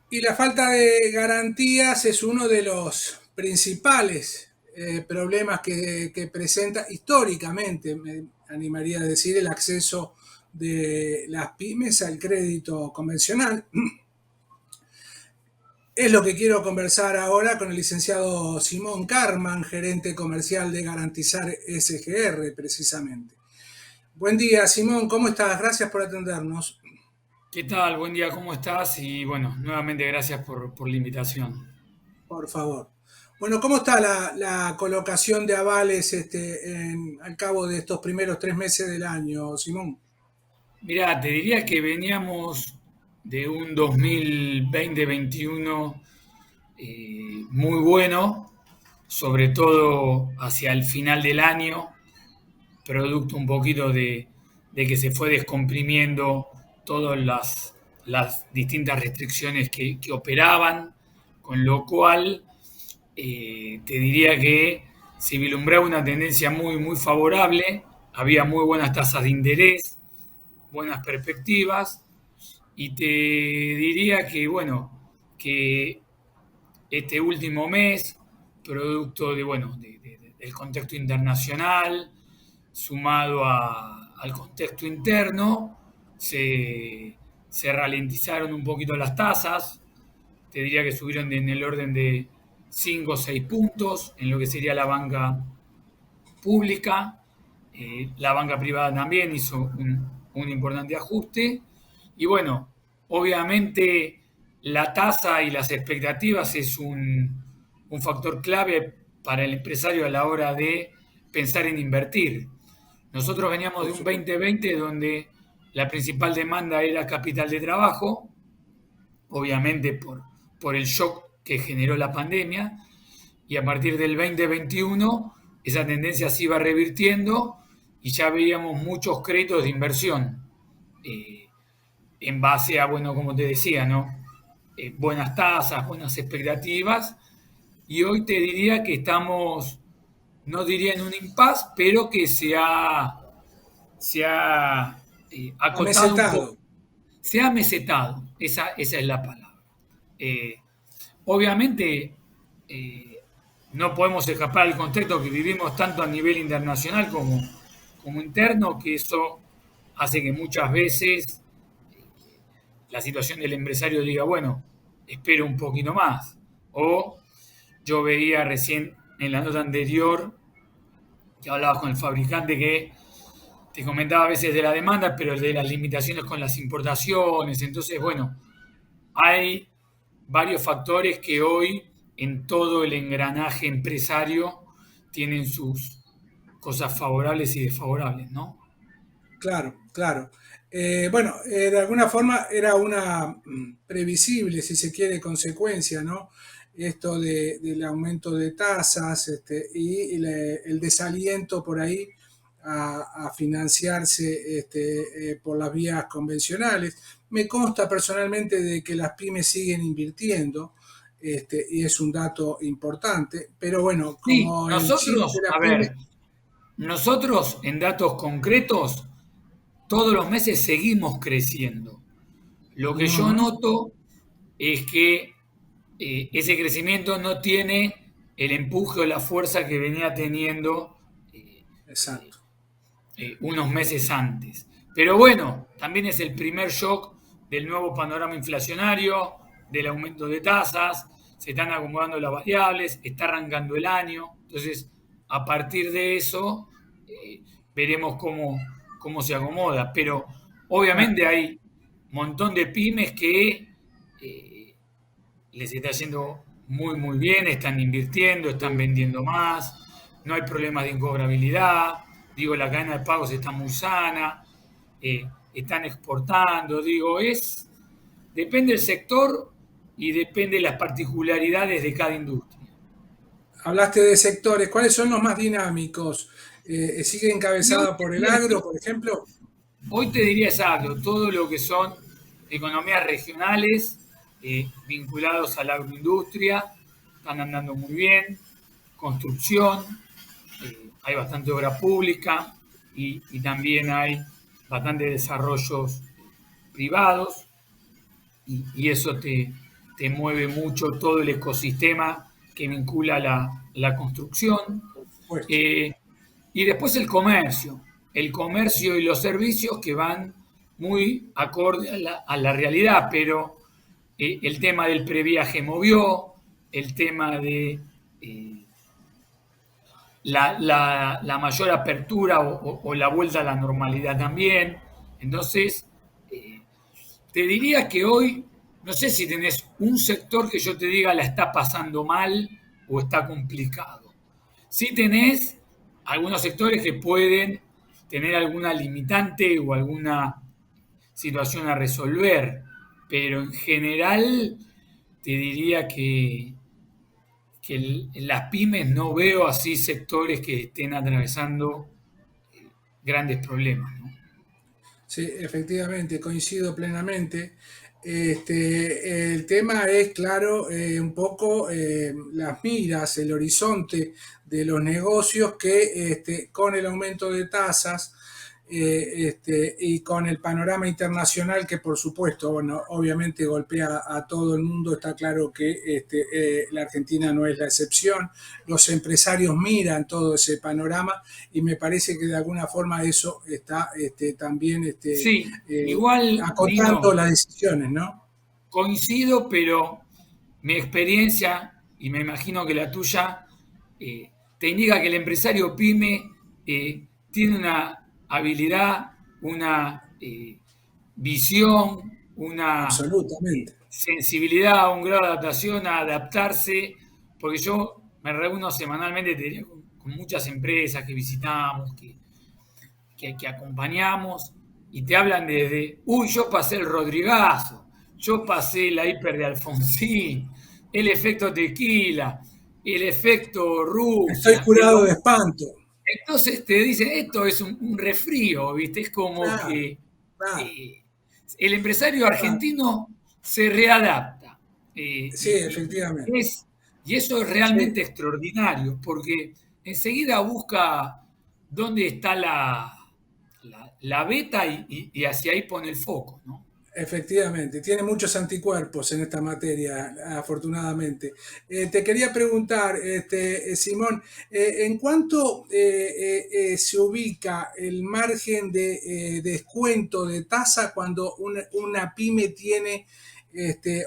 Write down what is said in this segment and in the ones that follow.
Y la falta de garantías es uno de los principales problemas que presenta históricamente, me animaría a decir, el acceso de las pymes al crédito convencional. Es lo que quiero conversar ahora con el licenciado Simón Carman, gerente comercial de Garantizar SGR, precisamente. Buen día, Simón, ¿cómo estás? Gracias por atendernos, ¿Qué tal? Buen día, ¿cómo estás? Y bueno, nuevamente gracias por la invitación. por favor. Bueno, ¿cómo está la colocación de avales al cabo de estos primeros 3 meses del año, Simón? Mirá, te diría que veníamos de un 2020-21 muy bueno, sobre todo hacia el final del año, producto un poquito de que se fue descomprimiendo todas las distintas restricciones que operaban, con lo cual te diría que se vislumbraba una tendencia muy favorable, había muy buenas tasas de interés, buenas perspectivas, y te diría que, bueno, que este último mes, producto de, bueno, del contexto internacional, sumado al contexto interno, se ralentizaron un poquito las tasas, te diría que subieron en el orden de 5 o 6 puntos en lo que sería la banca pública. La banca privada también hizo un importante ajuste. Y bueno, obviamente la tasa y las expectativas es un factor clave para el empresario a la hora de pensar en invertir. Nosotros veníamos de Por un supuesto. 2020 donde la principal demanda era capital de trabajo, obviamente por el shock que generó la pandemia, y a partir del 2021 esa tendencia se iba revirtiendo y ya veíamos muchos créditos de inversión eh, en base a, bueno, como te decía, ¿no? Buenas tasas, buenas expectativas, y hoy te diría que estamos, no diría en un impasse, pero que se ha acotado un Amesetado. poco, se ha mesetado, esa es la palabra. Eh, Obviamente, eh, no podemos escapar del contexto que vivimos tanto a nivel internacional como interno, que eso hace que muchas veces la situación del empresario diga, bueno, espero un poquito más. O yo veía recién en la nota anterior que hablabas con el fabricante que te comentaba a veces de la demanda, pero de las limitaciones con las importaciones. Entonces, bueno, hay varios factores que hoy en todo el engranaje empresario tienen sus cosas favorables y desfavorables, ¿no? Claro, claro. Bueno, de alguna forma era una previsible, si se quiere, consecuencia, ¿no? Esto del aumento de tasas y el desaliento por ahí a financiarse por las vías convencionales. Me consta personalmente de que las pymes siguen invirtiendo, y es un dato importante, pero bueno, Sí, como el chip de nosotros, las a pymes. ver, nosotros en datos concretos, todos los meses seguimos creciendo. Lo que yo Ujú, noto es que ese crecimiento no tiene el empuje o la fuerza que venía teniendo eh, exacto. unos meses antes. Pero bueno, también es el primer shock del nuevo panorama inflacionario, del aumento de tasas, se están acomodando las variables, está arrancando el año, entonces a partir de eso veremos cómo se acomoda. Pero Ah, obviamente hay un montón de pymes que eh, les está yendo muy bien, están invirtiendo, están vendiendo más, no hay problemas de incobrabilidad, digo, la cadena de pagos está muy sana, están exportando, digo, depende del sector y depende de las particularidades de cada industria. hablaste de sectores, ¿cuáles son los más dinámicos? ¿Sigue Y hoy encabezada te por el diría agro, que, por ejemplo? hoy te diría exacto, todo lo que son economías regionales vinculados a la agroindustria están andando muy bien, construcción, hay bastante obra pública y también hay bastante desarrollos privados y eso te mueve mucho todo el ecosistema que vincula la construcción. por supuesto. Eh, y después el comercio y los servicios que van muy acorde a la realidad, pero el tema del previaje movió, el tema de la mayor apertura o la vuelta a la normalidad también. Entonces, eh, te diría que hoy, no sé si tenés un sector que yo te diga la está pasando mal o está complicado. Sí tenés algunos sectores que pueden tener alguna limitante o alguna situación a resolver, pero en general te diría que las pymes no veo así sectores que estén atravesando grandes problemas, ¿no? Sí, efectivamente, coincido plenamente. El tema es, claro, un poco las miras, el horizonte de los negocios que con el aumento de tasas y con el panorama internacional que por supuesto, bueno, obviamente golpea a todo el mundo, está claro que la Argentina no es la excepción, los empresarios miran todo ese panorama y me parece que de alguna forma eso está también Sí, igual, acotando Nino, las decisiones, ¿no? coincido, pero mi experiencia, y me imagino que la tuya, te indica que el empresario pyme tiene una habilidad, una visión, una Absolutamente. sensibilidad, un grado de adaptación a adaptarse, porque yo me reúno semanalmente con muchas empresas que visitamos, que acompañamos y te hablan desde, uy, yo pasé el Rodrigazo, yo pasé la hiper de Alfonsín, el efecto tequila, el efecto Estoy Rusia. curado de espanto. Entonces te dicen, esto es un resfrío, ¿viste? Es como Claro, que claro, eh, el empresario claro. argentino se readapta. Sí, efectivamente. Y eso es Sí, realmente extraordinario, porque enseguida busca dónde está la beta y hacia ahí pone el foco, ¿no? efectivamente, tiene muchos anticuerpos en esta materia, afortunadamente. Te quería preguntar, Simón, ¿en cuánto se ubica el margen de descuento de tasa cuando una pyme tiene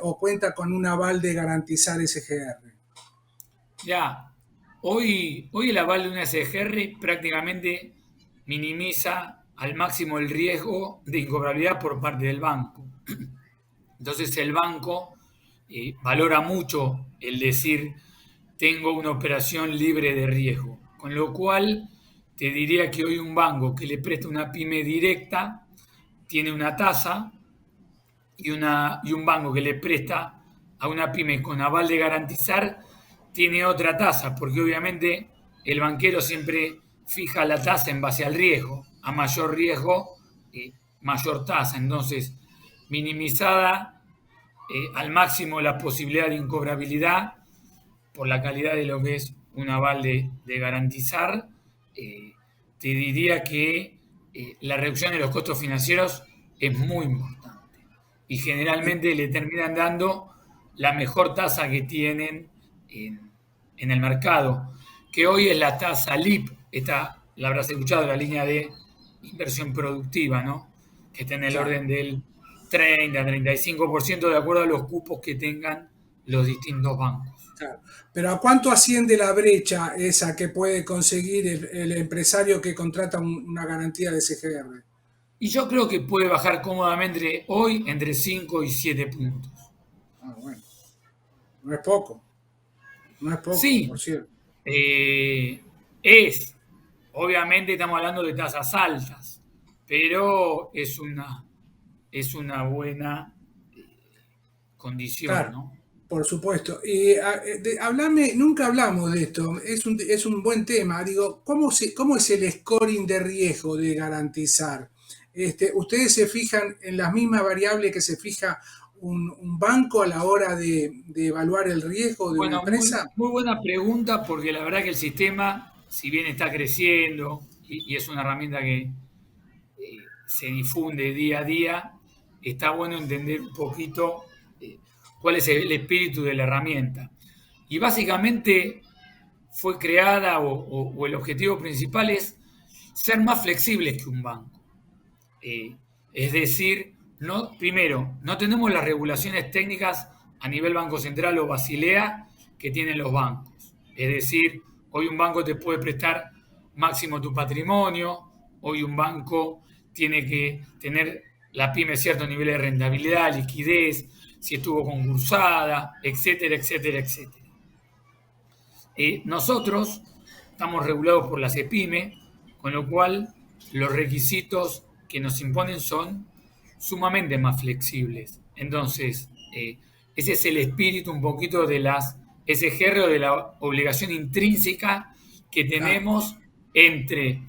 o cuenta con un aval de garantizar SGR? Ya, hoy el aval de una SGR prácticamente minimiza al máximo el riesgo de incobrabilidad por parte del banco. Entonces el banco valora mucho el decir tengo una operación libre de riesgo. Con lo cual te diría que hoy un banco que le presta una pyme directa tiene una tasa y un banco que le presta a una pyme con aval de garantizar tiene otra tasa, porque obviamente el banquero siempre fija la tasa en base al riesgo. A mayor riesgo, mayor tasa. Entonces, minimizada al máximo la posibilidad de incobrabilidad por la calidad de lo que es un aval de garantizar, eh, te diría que la reducción de los costos financieros es muy importante y generalmente le terminan dando la mejor tasa que tienen en el mercado, que hoy es la tasa LIP, esta la habrás escuchado, la línea de inversión productiva, ¿no? Que está en el Claro. orden del 30-35% de acuerdo a los cupos que tengan los distintos bancos. Claro. Pero ¿a cuánto asciende la brecha esa que puede conseguir el empresario que contrata una garantía de SGR? Y yo creo que puede bajar cómodamente hoy entre 5 y 7 puntos. Ah, bueno, no es poco, no es poco, por Sí, cierto. eh, es, obviamente estamos hablando de tasas altas, pero es una buena condición, Claro, ¿no? por supuesto. Y hablame, nunca hablamos de esto, es un buen tema. Digo, ¿cómo es el scoring de riesgo de garantizar? ¿Ustedes se fijan en las mismas variables que se fija un banco a la hora de evaluar el riesgo de una Bueno, empresa? muy buena pregunta porque la verdad que el sistema, si bien está creciendo y es una herramienta que se difunde día a día, está bueno entender un poquito. cuál es el espíritu de la herramienta. Y básicamente fue creada o el objetivo principal es ser más flexibles que un banco. Es decir, primero, no tenemos las regulaciones técnicas a nivel Banco Central o Basilea que tienen los bancos. Es decir, hoy un banco te puede prestar máximo tu patrimonio, hoy un banco tiene que tener la pyme cierto nivel de rentabilidad, liquidez, si estuvo concursada, etcétera, etcétera, etcétera. Nosotros estamos regulados por la CEPIME, con lo cual los requisitos que nos imponen son sumamente más flexibles. Entonces, ese es el espíritu un poquito de las SGR o de la obligación intrínseca que tenemos entre,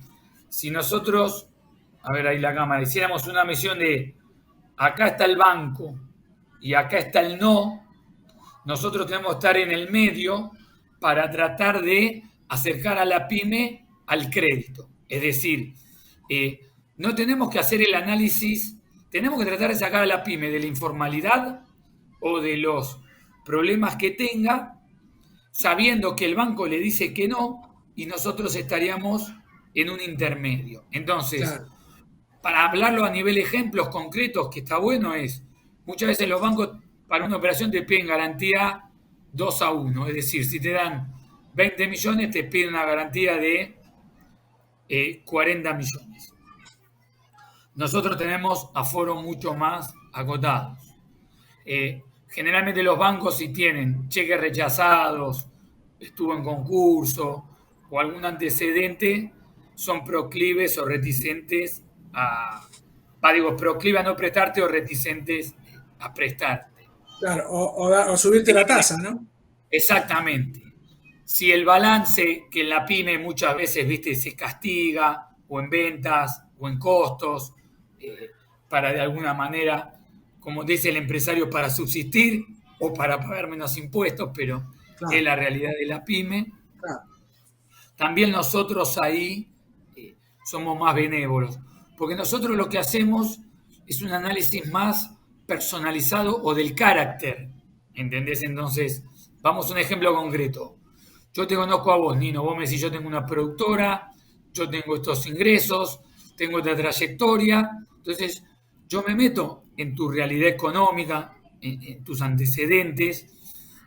si nosotros, a ver ahí la cámara, hiciéramos una misión de acá está el banco y acá está el no, nosotros tenemos que estar en el medio para tratar de acercar a la pyme al crédito. Es decir, no tenemos que hacer el análisis, tenemos que tratar de sacar a la pyme de la informalidad o de los problemas que tenga, sabiendo que el banco le dice que no y nosotros estaríamos en un intermedio. Entonces, claro, para hablarlo a nivel ejemplos concretos, que está bueno, es muchas veces los bancos para una operación te piden garantía 2-1, es decir, si te dan 20 millones te piden una garantía de 40 millones. Nosotros tenemos aforos mucho más acotados. Generalmente los bancos, si tienen cheques rechazados, estuvo en concurso o algún antecedente, son proclives o reticentes proclives a no prestarte o reticentes a prestarte. claro, o subirte la tasa, ¿no? Exactamente. Si el balance que en la pyme muchas veces, viste, se castiga o en ventas o en costos, para de alguna manera, como dice el empresario, para subsistir o para pagar menos impuestos, pero es Claro, la realidad de la pyme. claro, También nosotros ahí somos más benévolos, porque nosotros lo que hacemos es un análisis más personalizado o del carácter, ¿entendés? Entonces, vamos a un ejemplo concreto. Yo te conozco a vos, Nino, vos me decís, yo tengo una productora, yo tengo estos ingresos, tengo esta trayectoria, entonces yo me meto en tu realidad económica, en tus antecedentes,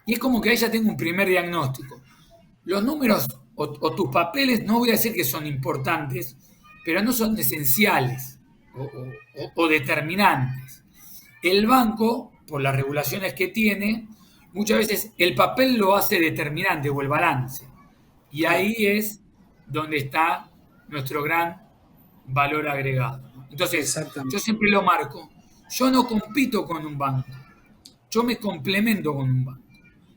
y es como que ahí ya tengo un primer diagnóstico. Los números o tus papeles, no voy a decir que son importantes, pero no son esenciales o determinantes. El banco, por las regulaciones que tiene, muchas veces el papel lo hace determinante o el balance. Y claro, ahí es donde está nuestro gran valor agregado. Entonces, yo exactamente. siempre lo marco. Yo no compito con un banco, yo me complemento con un banco.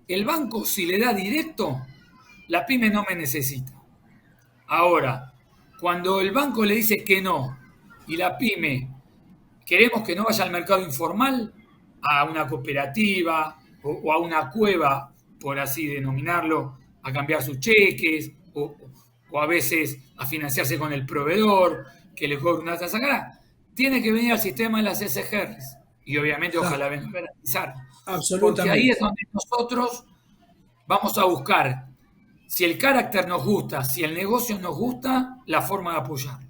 El banco, si le da directo, la pyme no me necesita. Ahora, cuando el banco le dice que no y la pyme queremos que no vaya al mercado informal, a una cooperativa o a una cueva, por así denominarlo, a cambiar sus cheques o a veces a financiarse con el proveedor que le cobra una tasa cara, tiene que venir al sistema de las SGRs y obviamente Claro, ojalá venga a garantizar, porque ahí es absolutamente. donde nosotros vamos a buscar, si el carácter nos gusta, si el negocio nos gusta, la forma de apoyarlo.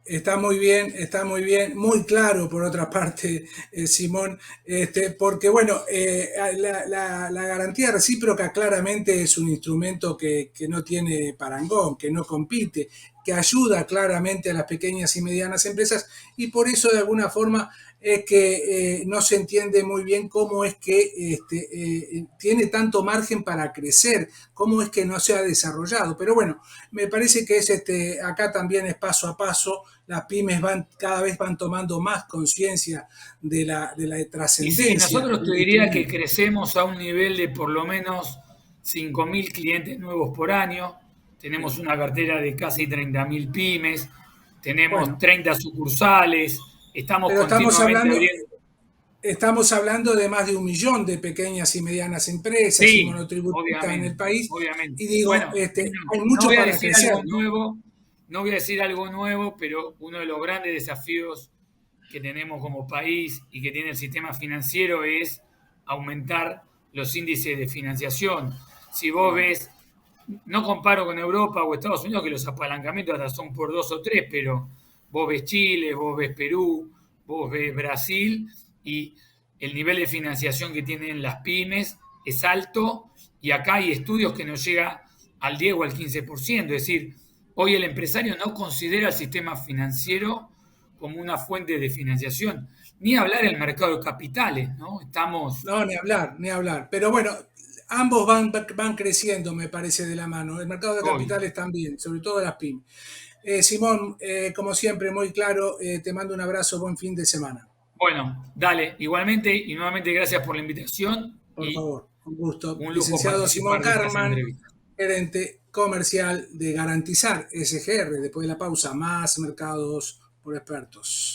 Está muy bien, muy claro por otra parte, Simón, porque bueno, la garantía recíproca claramente es un instrumento que no tiene parangón, que no compite, que ayuda claramente a las pequeñas y medianas empresas y por eso de alguna forma es que no se entiende muy bien cómo es que tiene tanto margen para crecer, cómo es que no se ha desarrollado. Pero bueno, me parece que es acá también es paso a paso, las pymes cada vez van tomando más conciencia de la Y sí, trascendencia nosotros te del diría que instrumento. crecemos a un nivel de por lo menos 5.000 clientes nuevos por año. Tenemos Bien. una cartera de casi 30.000 pymes, tenemos Bueno, 30 sucursales, estamos pero continuamente abriendo. estamos hablando de más de 1 millón de pequeñas y medianas empresas y Sí, monotributistas en el obviamente, país obviamente. y digo, Bueno, hay no mucho voy a para decir crecer, algo ¿no? nuevo, no voy a decir algo nuevo, pero uno de los grandes desafíos que tenemos como país y que tiene el sistema financiero es aumentar los índices de financiación. Si vos ves, no comparo con Europa o Estados Unidos, que los apalancamientos hasta son por 2 o 3, pero vos ves Chile, vos ves Perú, vos ves Brasil, y el nivel de financiación que tienen las pymes es alto, y acá hay estudios que nos llega al 10 o al 15%. Es decir, hoy el empresario no considera el sistema financiero como una fuente de financiación, ni hablar del mercado de capitales, ¿no? Estamos No, ni hablar, ni hablar. Pero bueno, ambos van creciendo, me parece, de la mano. El mercado de hoy. capitales también, sobre todo las pymes. Simón, como siempre, muy claro, te mando un abrazo, buen fin de semana. Bueno, dale, igualmente, y nuevamente gracias por la invitación Por y favor, un gusto. un lujo Licenciado Simón participar de estas Carman, entrevistas. gerente comercial de Garantizar SGR. Después de la pausa, más mercados por expertos.